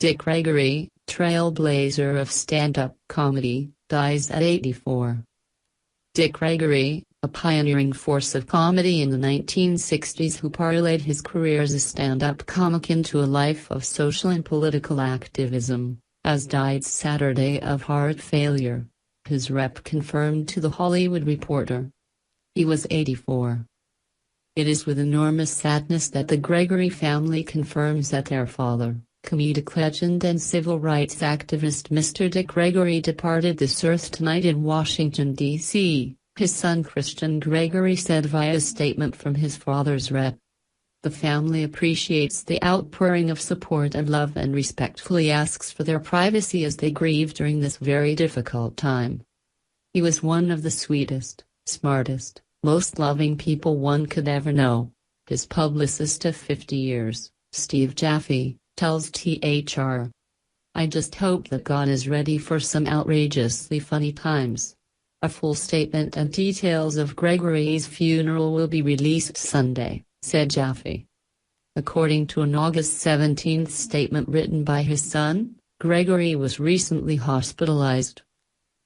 Dick Gregory, trailblazer of stand-up comedy, dies at 84. Dick Gregory, a pioneering force of comedy in the 1960s who parlayed his career as a stand-up comic into a life of social and political activism, has died Saturday of heart failure, his rep confirmed to The Hollywood Reporter. He was 84. It is with enormous sadness that the Gregory family confirms that their father, comedic legend and civil rights activist Mr. Dick Gregory departed this earth tonight in Washington, D.C., his son Christian Gregory said via a statement from his father's rep. The family appreciates the outpouring of support and love and respectfully asks for their privacy as they grieve during this very difficult time. He was one of the sweetest, smartest, most loving people one could ever know, his publicist of 50 years, Steve Jaffe, tells THR. I just hope that God is ready for some outrageously funny times. A full statement and details of Gregory's funeral will be released Sunday, said Jaffe. According to an August 17 statement written by his son, Gregory was recently hospitalized.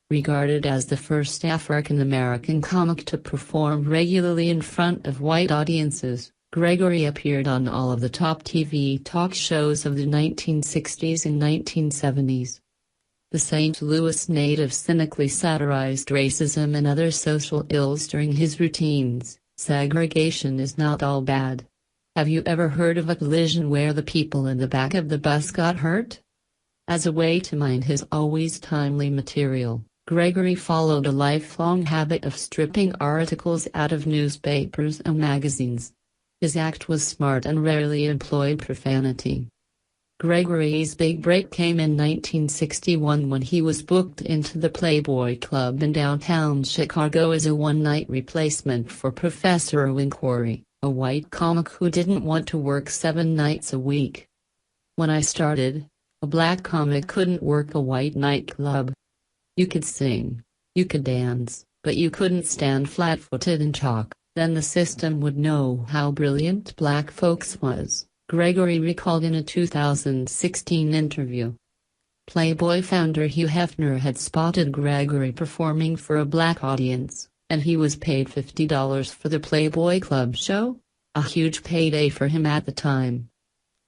Regarded as the first African-American comic to perform regularly in front of white audiences, Gregory appeared on all of the top TV talk shows of the 1960s and 1970s. The St. Louis native cynically satirized racism and other social ills during his routines. Segregation is not all bad. Have you ever heard of a collision where the people in the back of the bus got hurt? As a way to mine his always timely material, Gregory followed a lifelong habit of stripping articles out of newspapers and magazines. His act was smart and rarely employed profanity. Gregory's big break came in 1961 when he was booked into the Playboy Club in downtown Chicago as a one-night replacement for Professor Erwin Corey, a white comic who didn't want to work 7 nights a week. When I started, a black comic couldn't work a white nightclub. You could sing, you could dance, but you couldn't stand flat-footed and talk. Then the system would know how brilliant black folks was, Gregory recalled in a 2016 interview. Playboy founder Hugh Hefner had spotted Gregory performing for a black audience, and he was paid $50 for the Playboy Club show, a huge payday for him at the time.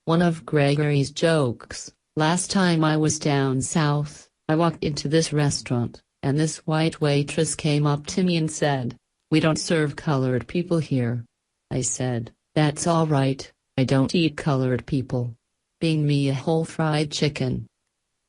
One of Gregory's jokes, last time I was down south, I walked into this restaurant, and this white waitress came up to me and said, "We don't serve colored people here." I said, "That's all right, I don't eat colored people." Being me a whole fried chicken.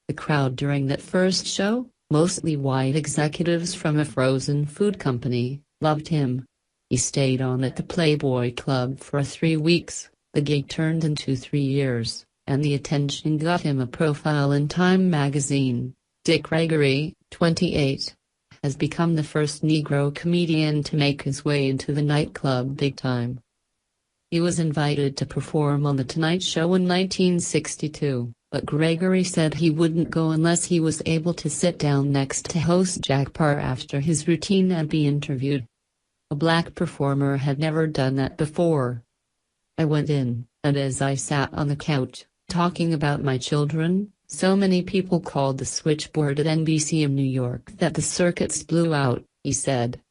The crowd during that first show, mostly white executives from a frozen food company, loved him. He stayed on at the Playboy Club for 3 weeks, the gig turned into 3 years, and the attention got him a profile in Time magazine. Dick Gregory, 28. Has become the first Negro comedian to make his way into the nightclub big time. He was invited to perform on The Tonight Show in 1962, but Gregory said he wouldn't go unless he was able to sit down next to host Jack Paar after his routine and be interviewed. A black performer had never done that before. I went in, and as I sat on the couch, talking about my children, so many people called the switchboard at NBC in New York that the circuits blew out, he said.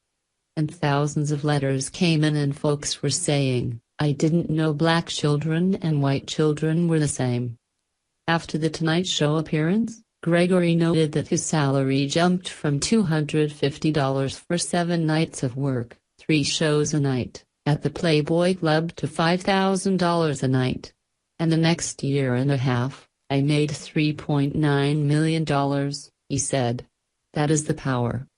And thousands of letters came in and folks were saying, I didn't know black children and white children were the same. After the Tonight Show appearance, Gregory noted that his salary jumped from $250 for 7 nights of work, 3 shows a night, at the Playboy Club to $5,000 a night. And the next year and a half, I made $3.9 million, he said. That is the power,